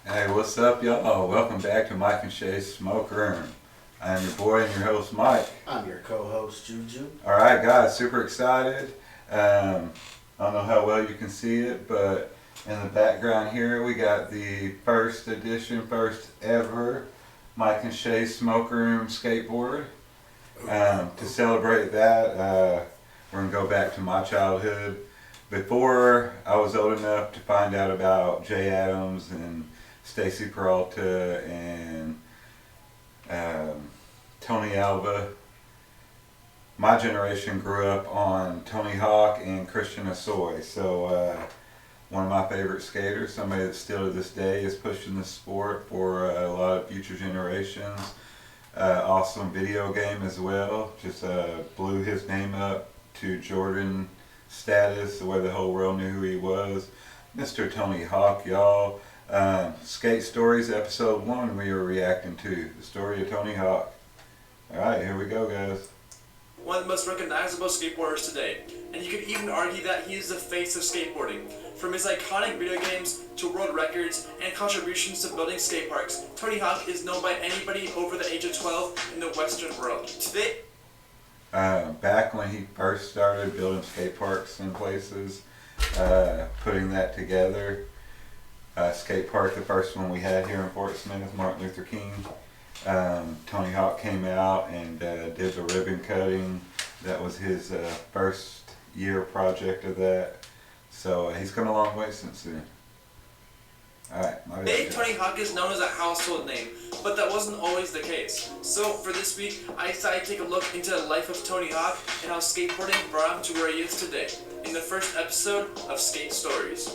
Hey, what's up, y'all? Welcome back to Mike and Shay's Smoke Room. I am your boy and your host, Mike. I'm your co-host, Juju. All right, guys, super excited. I don't know how well you can see it, but in the background here, we got the first edition, first ever Mike and Shay's Smoke Room skateboard. To celebrate that, we're going to go back to my childhood. Before I was old enough to find out about Jay Adams and Stacy Peralta and Tony Alva, my generation grew up on Tony Hawk and Christian Hosoi. So one of my favorite skaters, somebody that still to this day is pushing the sport for a lot of future generations. Awesome video game as well. Just blew his name up to Jordan status where the whole world knew who he was. Mr. Tony Hawk, y'all. Skate Stories episode 1 we were reacting to. The story of Tony Hawk. Alright, here we go, guys. One of the most recognizable skateboarders today, and you could even argue that he is the face of skateboarding. From his iconic video games to world records and contributions to building skate parks, Tony Hawk is known by anybody over the age of 12 in the Western world. Today, Back when he first started building skate parks in places, putting that together, skate park, the first one we had here in Fort Smith, Martin Luther King, Tony Hawk came out and did the ribbon cutting. That was his first year project of that. So he's come a long way since then. today Tony Hawk is known as a household name, but that wasn't always the case. So for this week, I decided to take a look into the life of Tony Hawk and how skateboarding brought him to where he is today, in the first episode of Skate Stories.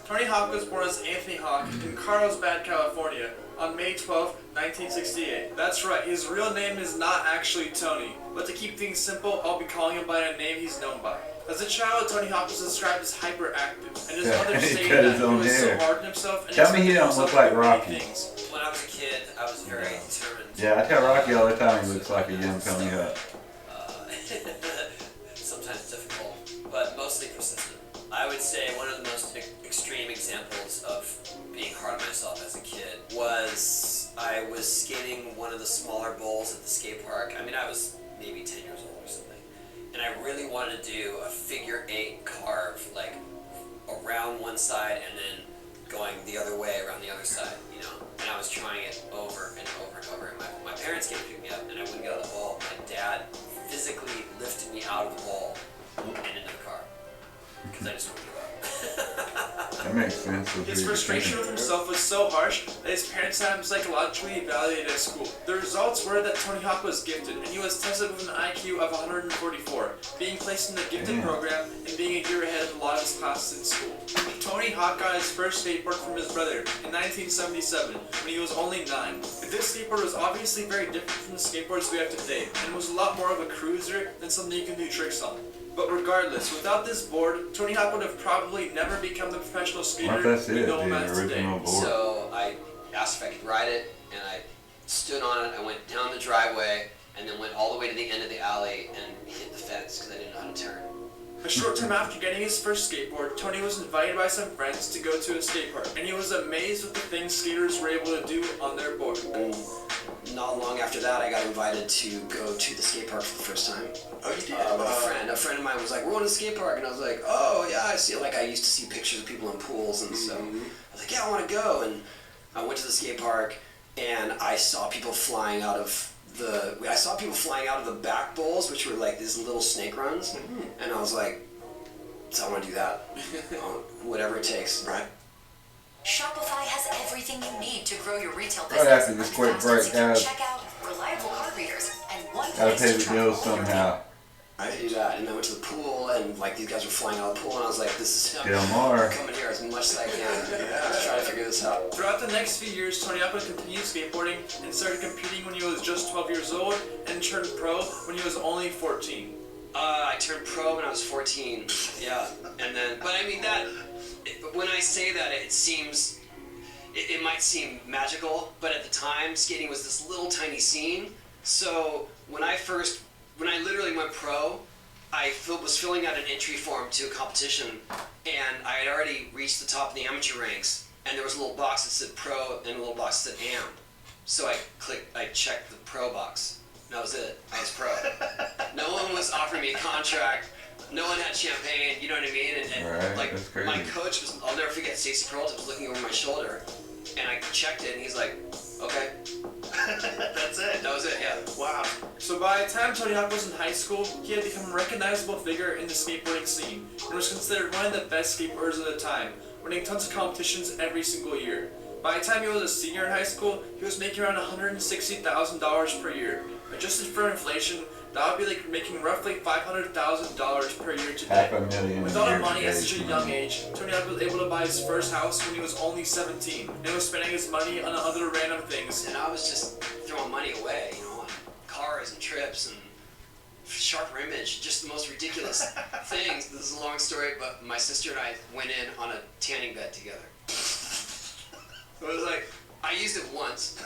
Tony Hawk was born as Anthony Hawk in Carlsbad, California, on May 12, 1968. That's right, his real name is not actually Tony, but to keep things simple, I'll be calling him by a name he's known by. As a child, Tony Hawk was described as hyperactive, and his mother stated that he was so hard on himself and Tell me he don't look like Rocky. When I was a kid, I was very determined. Yeah, I tell Rocky all the time he looks like a young Tony Hawk. Sometimes difficult, but mostly persistent. I would say one of the most extreme examples of being hard on myself as a kid was I was skating one of the smaller bowls at the skate park. I mean, I was maybe 10 years old or something. And I really wanted to do a figure 8 carve, like around one side and then going the other way around the other side, you know? And I was trying it over and over and over. And my parents came to pick me up and I wouldn't get out of the ball. My dad physically lifted me out of the ball and into the car. Because I just wouldn't give up. That makes sense. His frustration with himself was so harsh that his parents had him psychologically evaluated at school. The results were that Tony Hawk was gifted, and he was tested with an IQ of 144, being placed in the gifted program and being a year ahead of a lot of his classes in school. Tony Hawk got his first skateboard from his brother in 1977, when he was only 9. This skateboard was obviously very different from the skateboards we have today, and was a lot more of a cruiser than something you can do tricks on. But regardless, without this board, Tony Hawk would have probably never become the professional skater we know him as today. So I asked if I could ride it, and I stood on it. I went down the driveway, and then went all the way to the end of the alley and hit the fence because I didn't know how to turn. A short time after getting his first skateboard, Tony was invited by some friends to go to a skate park, and he was amazed with the things skaters were able to do on their board. And not long after that, I got invited to go to the skate park for the first time. Oh, you did? With a friend of mine was like, "We're going to the skate park," and I was like, "Oh yeah, I see." Like I used to see pictures of people in pools, and so I was like, "Yeah, I want to go." And I went to the skate park, and I saw people flying out of the back bowls, which were like these little snake runs, and I was like, "So I want to do that, whatever it takes." Right. Shopify has everything you need to grow your retail Right business. after this quick break, guys. Checkout, reliable card readers, and one Gotta place pay to the track bills all your somehow. I did that, and I went to the pool, and like these guys were flying out of the pool, and I was like, "This is Del Mar. I'm coming here as much as I can. Let's try to figure this out." Throughout the next few years, Tony Hawk would continue skateboarding and started competing when he was just 12 years old and turned pro when he was only 14. I turned pro when I was 14. Yeah, and then, but I mean when I say that, it might seem magical, but at the time, skating was this little tiny scene. So when I literally went pro, I was filling out an entry form to a competition, and I had already reached the top of the amateur ranks, and there was a little box that said pro and a little box that said am. So I checked the pro box. And that was it. I was pro. No one was offering me a contract. No one had champagne, you know what I mean? And Right, like that's crazy. my coach was, I'll never forget, Stacy Peralta was looking over my shoulder, and I checked it, and he's like, okay. That's it. That was it, yeah. Wow. So by the time Tony Hawk was in high school, he had become a recognizable figure in the skateboarding scene and was considered one of the best skateboarders of the time, winning tons of competitions every single year. By the time he was a senior in high school, he was making around $160,000 per year. Adjusted for inflation, that would be like making roughly $500,000 per year today. $500,000 With all a the year money at today, such a you young know. age, Tony Hawk was able to buy his first house when he was only 17, and was spending his money on other random things. And I was just throwing money away, on cars and trips and sharper image, just the most ridiculous things. This is a long story, but my sister and I went in on a tanning bed together. It was like, I used it once,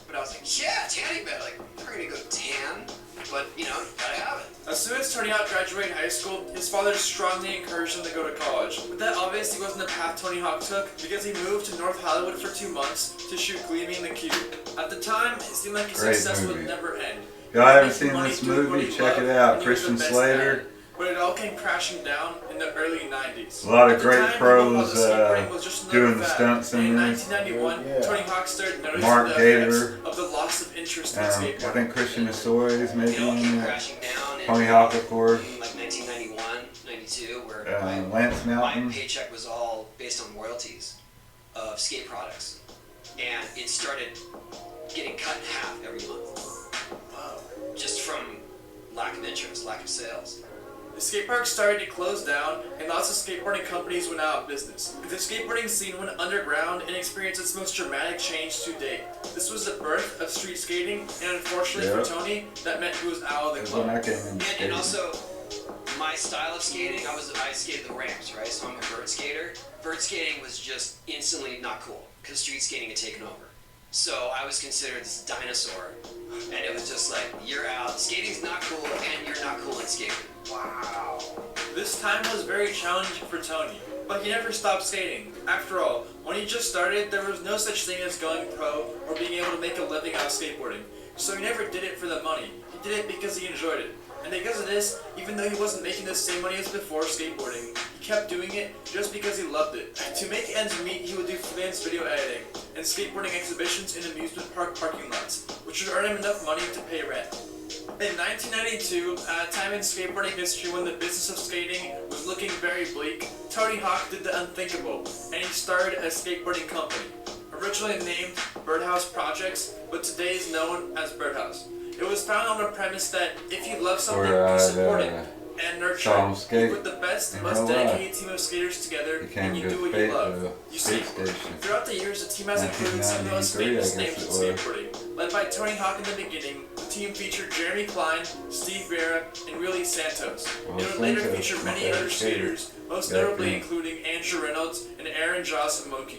but I was like, yeah, tanning bed, like, we're gonna go tan, but, gotta have it. As soon as Tony Hawk graduated high school, his father strongly encouraged him to go to college. But that obviously wasn't the path Tony Hawk took, because he moved to North Hollywood for 2 months to shoot Gleaming the Cube. At the time, it seemed like his Great success movie. would never end. If y'all haven't Making seen money this doing what movie, he check loved, it out. and he was the Christian best Slater. at it. But it all came crashing down in the early 90s. A lot of At the great time, pros, people thought the skateboarding was just another doing the fad. stunts in And in this. 1991, Yeah. Tony Hawk started noticing Mark the Gator. effects of the loss of interest in I skateboarding. think Christian Assoy is maybe It all in came it. crashing down in, Tony Hawk, of course. in like 1991, 92, where Lance my Mountain. paycheck was all based on royalties of skate products. And it started getting cut in half every month. Wow. Just from lack of interest, lack of sales. The skate park started to close down, and lots of skateboarding companies went out of business. The skateboarding scene went underground and experienced its most dramatic change to date. This was the birth of street skating, and unfortunately Yeah. for Tony, that meant he was out of the That's when I club. came in And skating. also, my style of skating, I skated the ramps, right? So I'm a vert skater. Vert skating was just instantly not cool, because street skating had taken over. So I was considered this dinosaur, and it was just like, you're out, skating's not cool, and you're not cool in skating. Wow. This time was very challenging for Tony, but he never stopped skating. After all, when he just started, there was no such thing as going pro or being able to make a living out of skateboarding. So he never did it for the money. He did it because he enjoyed it. And because of this, even though he wasn't making the same money as before skateboarding, he kept doing it just because he loved it. To make ends meet, he would do freelance video editing and skateboarding exhibitions in amusement park parking lots, which would earn him enough money to pay rent. In 1992, at a time in skateboarding history when the business of skating was looking very bleak, Tony Hawk did the unthinkable, and he started a skateboarding company. Originally named Birdhouse Projects, but today is known as Birdhouse. It was founded on the premise that if you love something, you support it and nurture saw him it. skate You put the best, in most real life. dedicated team of skaters together, He came and you to do what skate you love. the You skate skateboard. station. Throughout the years, the team has included some of the most 1993, famous I names guess in it was. skateboarding. Led by Tony Hawk in the beginning, the team featured Jeremy Klein, Steve Vera, and Willie Santos. Well, It would later Santos, feature my many favorite other skater. skaters, most Back notably then. including Andrew Reynolds and Aaron Josamoki.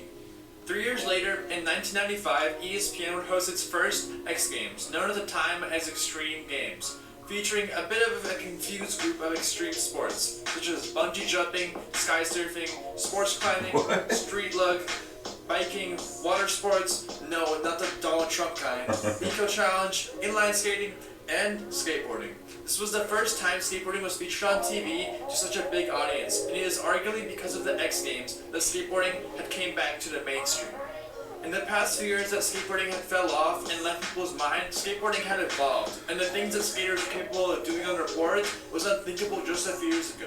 3 years later, in 1995, ESPN would host its first X Games, known at the time as Extreme Games, featuring a bit of a confused group of extreme sports, such as bungee jumping, sky surfing, sports climbing, What? street lug, biking, water sports, no, not the Donald Trump kind, eco challenge, inline skating, and skateboarding. This was the first time skateboarding was featured on TV to such a big audience, and it is arguably because of the X Games that skateboarding had came back to the mainstream. In the past few years that skateboarding had fell off and left people's minds, skateboarding had evolved, and the things that skaters were capable of doing on their boards was unthinkable just a few years ago.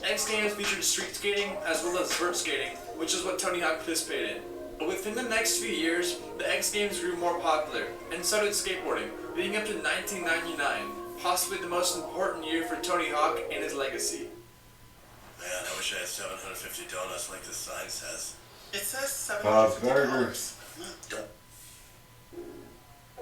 X Games featured street skating as well as vert skating, which is what Tony Hawk participated in. But within the next few years, the X Games grew more popular, and so did skateboarding, leading up to 1999, possibly the most important year for Tony Hawk and his legacy. Man, I wish I had 750 donuts like this sign says. It says Bob's $750. Burgers. Don't.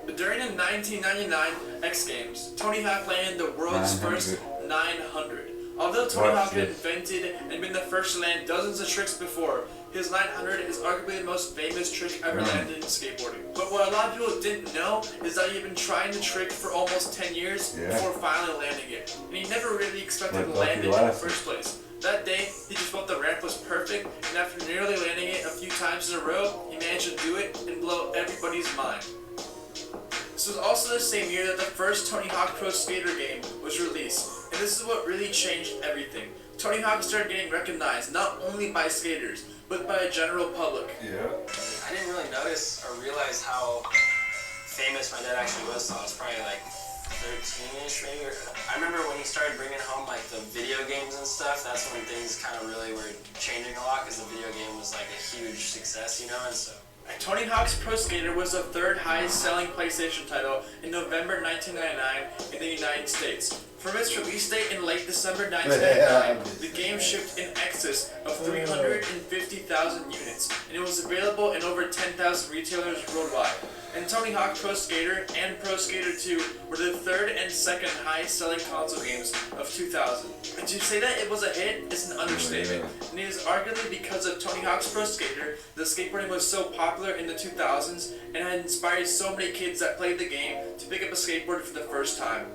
But during the 1999 X Games, Tony Hawk landed the world's 900. first 900, Although Tony Watch Hawk had this. invented and been the first to land dozens of tricks before, his 900 is arguably the most famous trick ever landed in skateboarding. But what a lot of people didn't know is that he had been trying the trick for almost 10 years Yeah. before finally landing it. And he never really expected Like to land Bucky it in the Lassie. first place. That day, he just felt the ramp was perfect, and after nearly landing it a few times in a row, he managed to do it and blow everybody's mind. This was also the same year that the first Tony Hawk Pro Skater game was released, and this is what really changed everything. Tony Hawk started getting recognized not only by skaters, but by a general public. Yeah. I didn't really notice or realize how famous my dad actually was till I was probably like 13-ish maybe. I remember when he started bringing home like the video games and stuff, that's when things kind of really were changing a lot because the video game was like a huge success, you know, and so. Tony Hawk's Pro Skater was the third highest selling PlayStation title in November 1999 in the United States. From its release date in late December 1999, the game shipped in excess of 350,000 units, and it was available in over 10,000 retailers worldwide. And Tony Hawk Pro Skater and Pro Skater 2 were the third and second highest selling console games of 2000. And to say that it was a hit is an understatement, and it is arguably because of Tony Hawk's Pro Skater that skateboarding was so popular in the 2000s and had inspired so many kids that played the game to pick up a skateboard for the first time.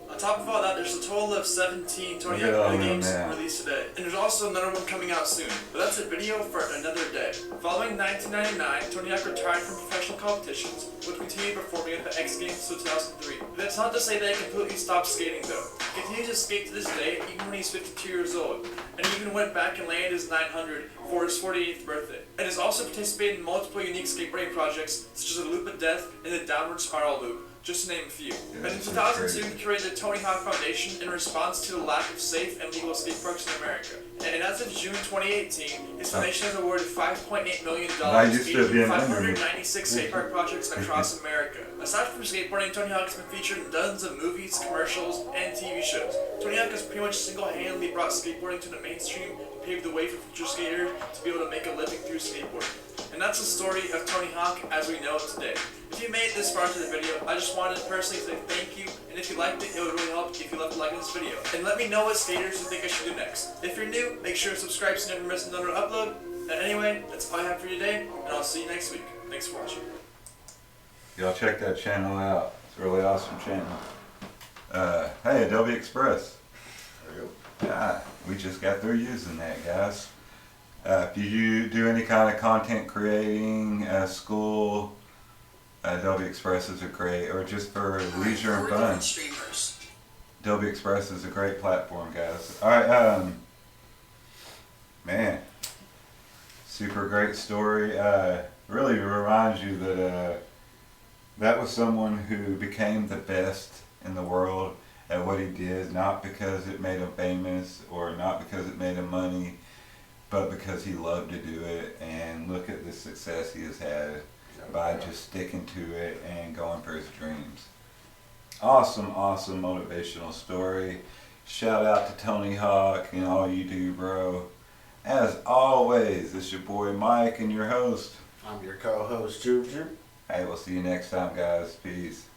On top of all that, there's a total of 17 Tony Look at all Hawk of them games now. released today, and there's also another one coming out soon, but that's a video for another day. Following 1999, Tony Hawk retired from professional competitions, but continued performing at the X Games until 2003. That's not to say that he completely stopped skating though. He continues to skate to this day, even when he's 52 years old, and he even went back and landed his 900 for his 48th birthday. And has also participated in multiple unique skateboarding projects, such as the Loop of Death and the Downward Spiral Loop, just to name a few. And in that's 2002, crazy. he created the Tony Hawk Foundation in response to the lack of safe and legal skate parks in America. And as of June 2018, his foundation has awarded $5.8 million I used to to be an enemy. 596 skate park projects across America. Aside from skateboarding, Tony Hawk has been featured in dozens of movies, commercials, and TV shows. Tony Hawk has pretty much single-handedly brought skateboarding to the mainstream and paved the way for future skaters to be able to make a living through skateboarding. And that's the story of Tony Hawk as we know it today. If you made it this far into the video, I just wanted to personally say thank you, and if you liked it, it would really help if you left a like on this video. And let me know what skaters you think I should do next. If you're new, make sure to subscribe so you never miss another upload. And anyway, that's all I have for you today, and I'll see you next week. Thanks for watching. Y'all check that channel out. It's a really awesome channel. Hey, Adobe Express. Yeah, we just got through using that, guys. If you do any kind of content creating, school, Adobe Express is a great, or just for leisure and fun. Streamers. Adobe Express is a great platform, guys. Alright, man, super great story. Really reminds you that that was someone who became the best in the world at what he did, not because it made him famous or not because it made him money, but because he loved to do it. And look at the success he has had by just sticking to it and going for his dreams. Awesome, awesome motivational story. Shout out to Tony Hawk and all you do, bro. As always, it's your boy Mike and your host. I'm your co-host, Juju. Hey, we'll see you next time, guys. Peace.